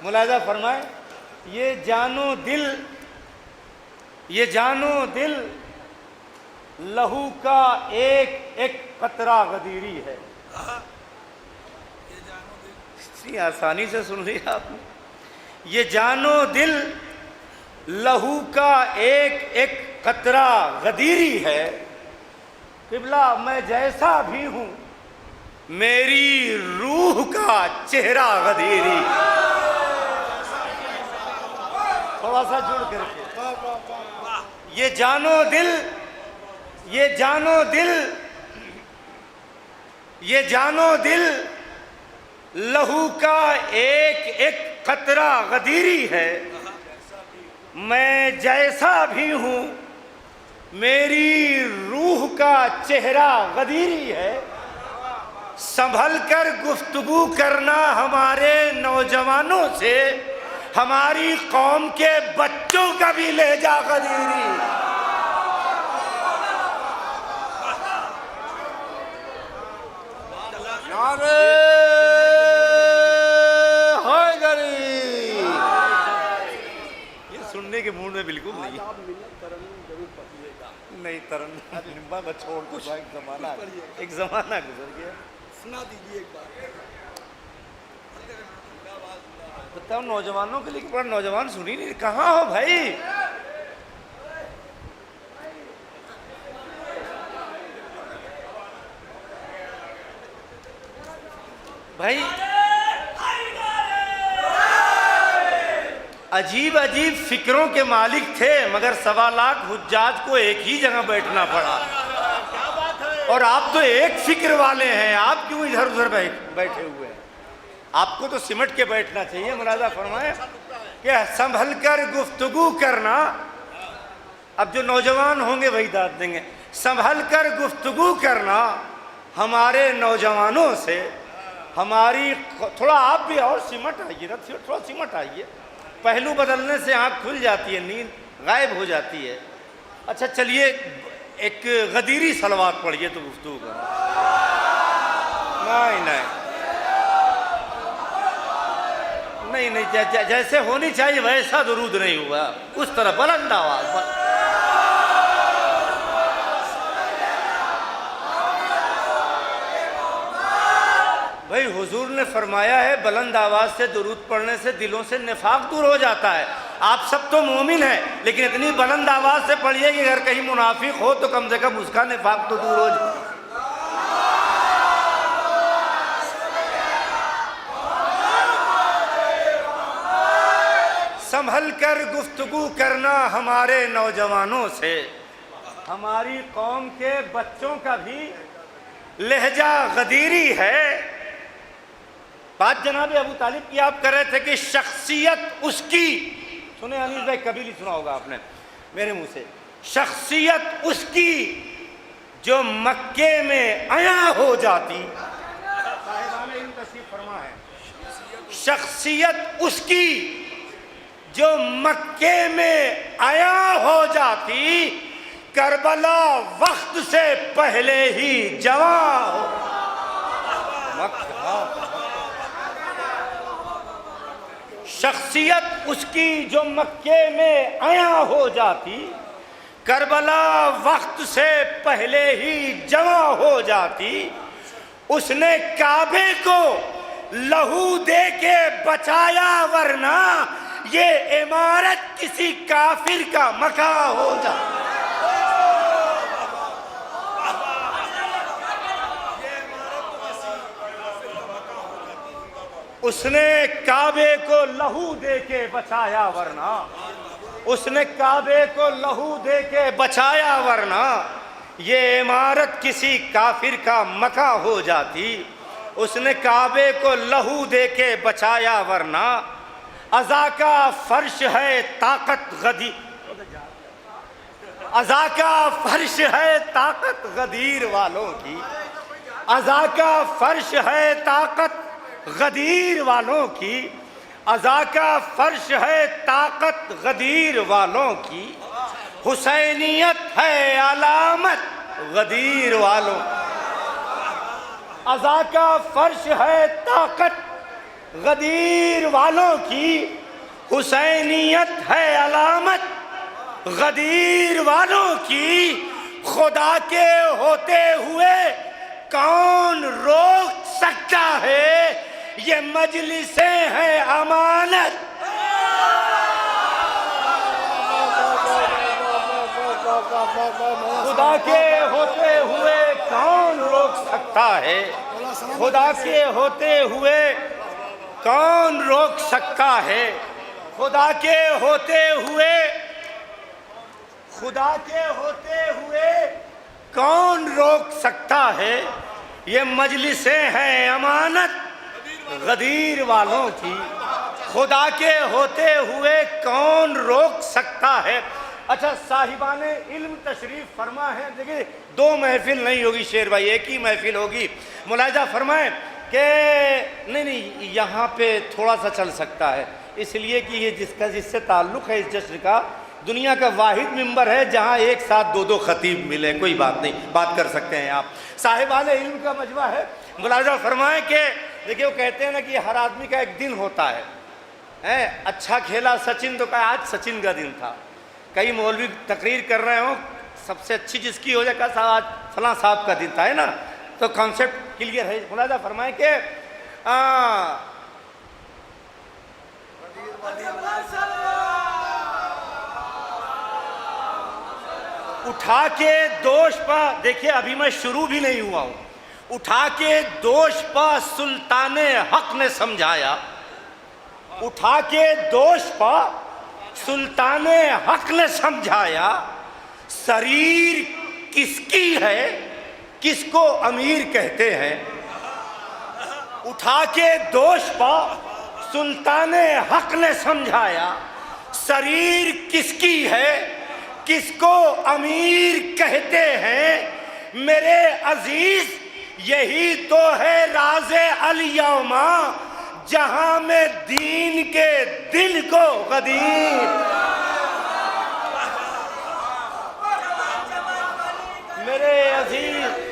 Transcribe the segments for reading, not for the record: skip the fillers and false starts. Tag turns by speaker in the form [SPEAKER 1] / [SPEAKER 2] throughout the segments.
[SPEAKER 1] मुलाजा फरमाए, ये जानो दिल लहू का एक एक कतरा गदीरी है। इतनी आसानी से सुन लिया आपने। ये जानो दिल लहू का एक एक कतरा गदीरी है। किबला मैं जैसा भी हूं मेरी रूह का चेहरा गदीरी। थोड़ा सा जुड़ करके, ये जानो दिल, ये जानो दिल, ये जानो दिल लहू का एक एक कतरा गदीरी है। मैं जैसा भी हूं मेरी रूह का चेहरा गदीरी है। संभल कर गुफ्तगू करना हमारे नौजवानों से, हमारी कौम के बच्चों का भी लहजा गदीरी। ये सुनने के मूड में बिल्कुल नहीं। नहीं तरन छोड़ दो, एक जमाना गुजर गया। सुना दीजिए एक बार, बताओ नौजवानों के लिए। बड़ा नौजवान सुनी नहीं, कहाँ हो भाई? भाई अजीब अजीब फिक्रों के मालिक थे, मगर 1.25 लाख हुज्जाज को एक ही जगह बैठना पड़ा। और आप तो एक फिक्र वाले हैं, आप क्यों इधर उधर बैठे हुए हैं? आपको तो सिमट के बैठना चाहिए। मुलाजा फरमाए कि संभल कर गुफ्तगू करना। अब जो नौजवान होंगे वही दाद देंगे। संभल कर गुफ्तगू करना हमारे नौजवानों से, हमारी थोड़ा आप भी और सिमट आइए ना, थोड़ा सिमट आइए। पहलू बदलने से आँख खुल जाती है, नींद गायब हो जाती है। अच्छा चलिए एक गदीरी सलवात पढ़िए तो गुफ्तगू करो। नहीं, जैसे होनी चाहिए वैसा दुरूद नहीं हुआ। उस तरह बुलंद आवाज। भाई हुजूर ने फरमाया है बुलंद आवाज से दुरूद पढ़ने से दिलों से निफाक दूर हो जाता है। आप सब तो मोमिन हैं, लेकिन इतनी बुलंद आवाज से पढ़िए कि अगर कहीं मुनाफिक हो तो कम से कम उसका निफाक तो दूर हो जाए। संभल कर गुफ्तगू करना हमारे नौजवानों से, हमारी कौम के बच्चों का भी लहजा गदीरी है। बात जनाब अबू तालिब की आप कर रहे थे कि शख्सियत उसकी, सुने अनीस भाई, कभी नहीं सुना होगा आपने मेरे मुंह से। शख्सियत उसकी जो मक्के में आया हो जाती। फरमा है, शख्सियत उसकी जो मक्के में आया हो जाती, करबला वक्त से पहले ही जवां हो। शख्सियत उसकी जो मक्के में आया हो जाती, करबला वक्त से पहले ही जवां हो जाती। उसने काबे को लहू दे के बचाया, वरना ये इमारत किसी काफिर का मका हो जाती। उसने काबे को लहू दे के बचाया, वरना उसने काबे को लहू दे के बचाया, वरना ये इमारत किसी काफिर का मका हो जाती। उसने काबे को लहू दे के बचाया, वरना अज़ा का फर्श है ताकत गदी, अज़ा का फर्श है ताकत गदीर वालों की। अज़ा का फर्श है ताकत गदीर वालों की। अज़ा का फर्श है ताकत गदीर वालों की। हुसैनियत है अलामत गदीर वालों। अज़ा का फर्श है ताकत गदीर वालों की हुसैनियत है अलामत, गदीर वालों की खुदा के होते हुए कौन रोक सकता है, ये मजलिसें हैं अमानत। खुदा के होते हुए कौन रोक सकता है, खुदा के होते हुए कौन रोक सकता है, खुदा के होते हुए, खुदा के होते हुए कौन रोक सकता है, ये मजलिसें हैं अमानत गदीर वालों की, खुदा के होते हुए कौन रोक सकता है। अच्छा, साहिबाने इल्म तशरीफ फरमा है। देखिए, दो महफिल नहीं होगी शेर भाई, एक ही महफिल होगी। मुलाहिजा फरमाएं कि नहीं यहाँ पे थोड़ा सा चल सकता है, इसलिए कि ये जिससे ताल्लुक़ है इस जश्न का, दुनिया का वाहिद मिंबर है जहाँ एक साथ दो दो खतीब मिले। कोई बात नहीं, बात कर सकते हैं आप। साहिबाने इल्म का मजमा है। मुलाहिजा फरमाएं कि देखिए, वो कहते हैं ना कि हर आदमी का एक दिन होता है। अच्छा खेला सचिन तो कहा आज सचिन का दिन था। कई मौलवी तकरीर कर रहे हो, सबसे अच्छी जिसकी हो जाए कहा आज फलां साहब का दिन था, है ना, तो कॉन्सेप्ट क्लियर है। मुलाहिजा फरमाएं कि उठा के दोष पर, देखिए अभी मैं शुरू भी नहीं हुआ हूं, उठा के दोष पर सुल्ताने हक ने समझाया, उठा के दोष पर सुल्ताने हक ने समझाया, शरीर किसकी है, किसको अमीर कहते हैं। उठा के दोष पर सुल्ताने हक ने समझाया, शरीर किसकी है, किसको अमीर कहते हैं। मेरे अजीज, यही तो है राज़े अल-यौमा, जहां में दीन के दिल को गदीर, मेरे अजीज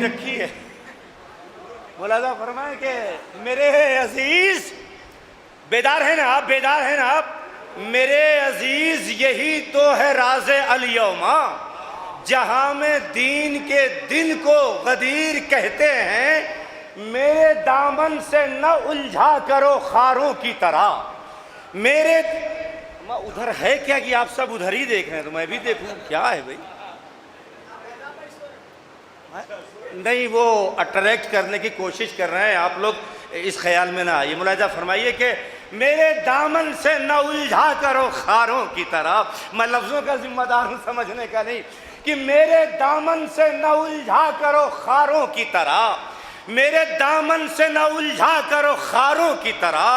[SPEAKER 1] रखी है। मुलाहिजा फरमाए कि मेरे अजीज, बेदार है ना आप, बेदार है ना आप। मेरे अजीज, यही तो है राज़े अल-यौमा, जहां में दीन के दिन को गदीर कहते हैं। मेरे दामन से न उलझा करो खारों की तरह। मेरे उधर है क्या कि आप सब उधर ही देख रहे हैं, तो मैं भी देखूं क्या है भाई। नहीं, वो अट्रैक्ट करने की कोशिश कर रहे हैं आप लोग, इस ख्याल में ना आइए। मुलाहिजा फरमाइए कि मेरे दामन से न उलझा करो खारों की तरह। मैं लफ्ज़ों का जिम्मेदार हूँ, समझने का नहीं, कि मेरे दामन से न उलझा करो खारों की तरह, मेरे दामन से न उलझा करो खारों की तरह।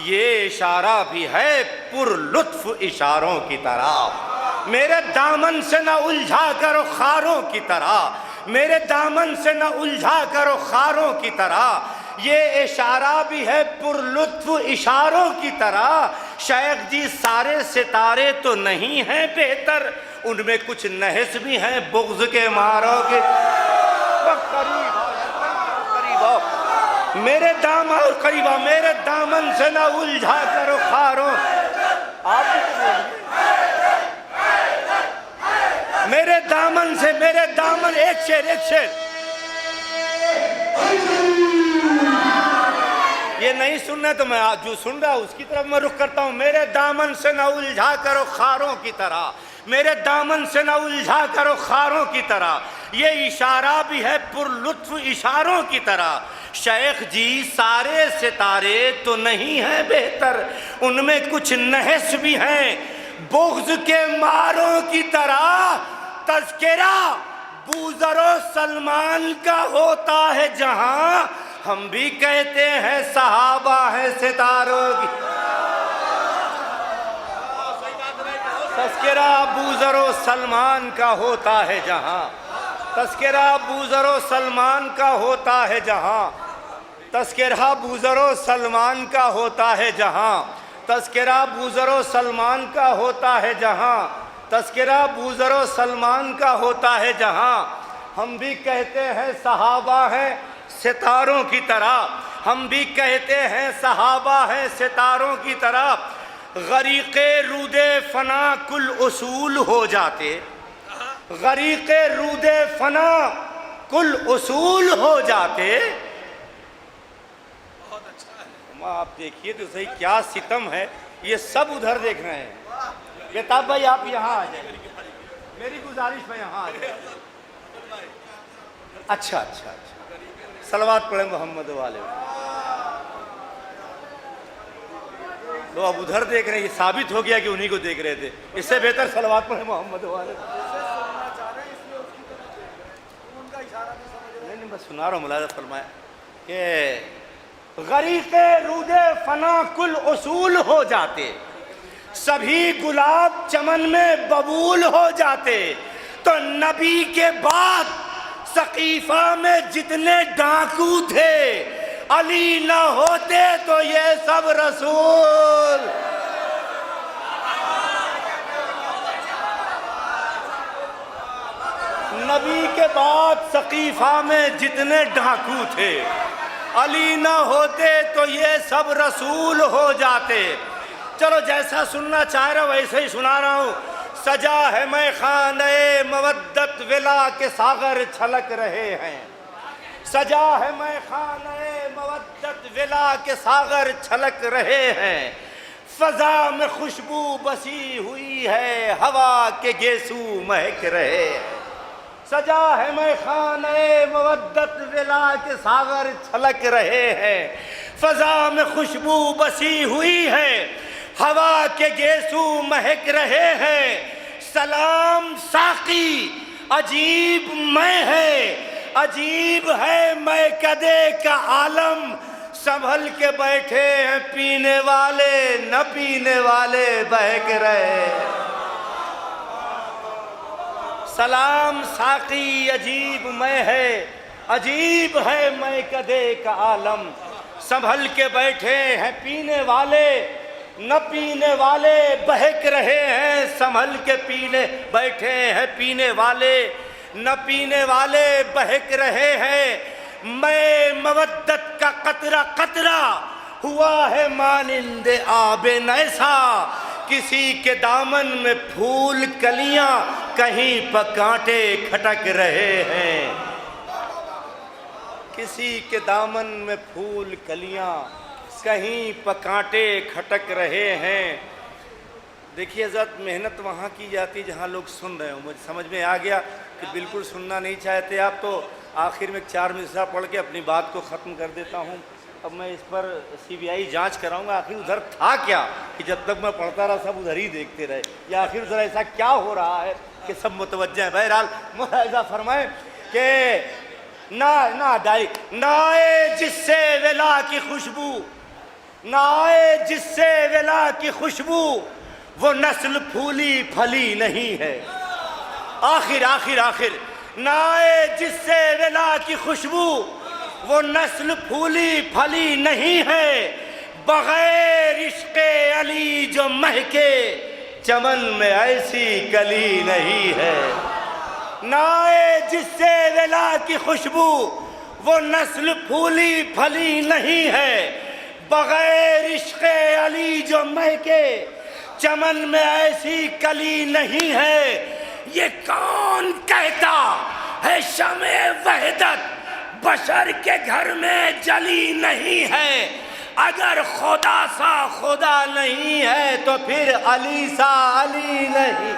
[SPEAKER 1] ये इशारा भी है पुरलुत्फ इशारों की तरह। मेरे दामन से न उलझा करो खारों की तरह, मेरे दामन से न उलझा करो खारों की तरह। ये इशारा भी है पुरलुत्फ इशारों की तरह। शायद जी सारे सितारे तो नहीं हैं बेहतर, उनमें कुछ नहस भी हैं बुग़्ज़ के मारों के। करीब आओ, मेरे दाम और करीब आओ, मेरे दामन से न उलझा करो खारों। आप मेरे दामन से, मेरे दामन, एक शेर एक शेर, ये नहीं सुनना तो मैं जो सुन रहा उसकी तरफ मैं रुख करता हूं। मेरे दामन से न उलझा करो खारों की तरह, मेरे दामन से न उलझा करो खारों की तरह, ये इशारा भी है पुरलुत्फ इशारों की तरह। शेख जी सारे सितारे तो नहीं है बेहतर, उनमें कुछ नहस भी हैं बुग़्ज़ के मारों की तरह। तज़किरा बूज़रो सलमान का होता है जहां, हम भी कहते हैं सहाबा है सितारों की। तज़किरा बूज़रो सलमान का होता है जहां, तज़किरा बूज़रो सलमान का होता है जहां, तज़किरा बूज़रो सलमान का होता है जहां, तज़किरा बूज़रो सलमान का होता है जहां, तज़किरा बूज़रो सलमान का होता है जहां। हम भी कहते हैं सहाबा हैं सितारों की तरह, हम भी कहते हैं सहाबा हैं सितारों की तरह। गरीक़े रूदे फना कुल उसूल हो जाते, गरीक़े रूदे फना कुल उसूल हो जाते। बहुत अच्छा है, आप देखिए तो सही क्या सितम है, ये सब उधर देख रहे हैं। बेताब भाई आप यहाँ आ जाए, मेरी गुजारिश में यहाँ आ जाए। अच्छा अच्छा अच्छा, सलवात पढ़े मोहम्मद वाले। तो अब उधर देख रहे हैं, ये साबित हो गया कि उन्हीं को देख रहे थे। इससे बेहतर सलवात पढ़े मोहम्मद वाले। नहीं, बस सुना रहा हूँ, मुलाज़ा फरमाया कि गरीक़े रूदे फना कुल उसूल हो जाते, सभी गुलाब चमन में बबूल हो जाते। तो नबी के बाद सकीफा में जितने डाकू थे, अली न होते तो ये सब रसूल। नबी के बाद सकीफा में जितने डाकू थे, अली न होते तो ये सब रसूल हो जाते। चलो जैसा सुनना चाह रहा वैसे ही सुना रहा हूँ। सजा है मैं खाने मवद्दत विला के सागर छलक रहे हैं, सजा है मैं खाने मवद्दत विला के सागर छलक रहे हैं। फजा में खुशबू बसी हुई है, हवा के गेसू महक रहे हैं। सजा है मैं खाने मवद्दत विला के सागर छलक रहे हैं। फजा में खुशबू बसी हुई है, हवा के गेसू महक रहे हैं। सलाम साकी अजीब मैं है, अजीब है मैं कदे का आलम। संभल के बैठे हैं पीने वाले, न पीने वाले बहक रहे। सलाम साकी अजीब मैं है, अजीब है मैं कदे का आलम। संभल के बैठे हैं पीने वाले, न पीने वाले बहक रहे हैं। संभल के पीने बैठे हैं पीने वाले, न पीने वाले बहक रहे हैं। मैं मवद्दत का कतरा कतरा हुआ है मानिंद आबे नैसा। किसी के दामन में फूल कलियां, कहीं पर कांटे खटक रहे हैं। किसी के दामन में फूल कलियां, कहीं पर कांटे खटक रहे हैं। देखिए हज़रत, मेहनत वहाँ की जाती जहाँ लोग सुन रहे हो। मुझे समझ में आ गया कि बिल्कुल सुनना नहीं चाहते आप, तो आखिर में 4 मिसरा पढ़ के अपनी बात को ख़त्म कर देता हूँ। अब मैं इस पर CBI जांच कराऊंगा, आखिर उधर था क्या कि जब तक मैं पढ़ता रहा सब उधर ही देखते रहे, या आखिर उधर ऐसा क्या हो रहा है कि सब मुतवज्जह हैं। बहरहाल मुलाहिज़ा फरमाएं कि ना दाई नाए जिससे वेला की खुशबू, नाए जिससे वेला की खुशबू, वो नस्ल फूली फली नहीं है। आखिर आखिर आखिर नाए जिससे वेला की खुशबू, वो नस्ल फूली फली नहीं है। बगैर इश्क़े अली जो महके, चमन में ऐसी कली नहीं है। नाए जिससे वेला की खुशबू, वो नस्ल फूली फली नहीं है। बगैर इश्क़े अली जो महके, चमन में ऐसी कली नहीं है।
[SPEAKER 2] ये कौन कहता है शमे वहदत बशर के घर में जली नहीं है। अगर खुदा सा खुदा नहीं है तो फिर अली सा अली नहीं।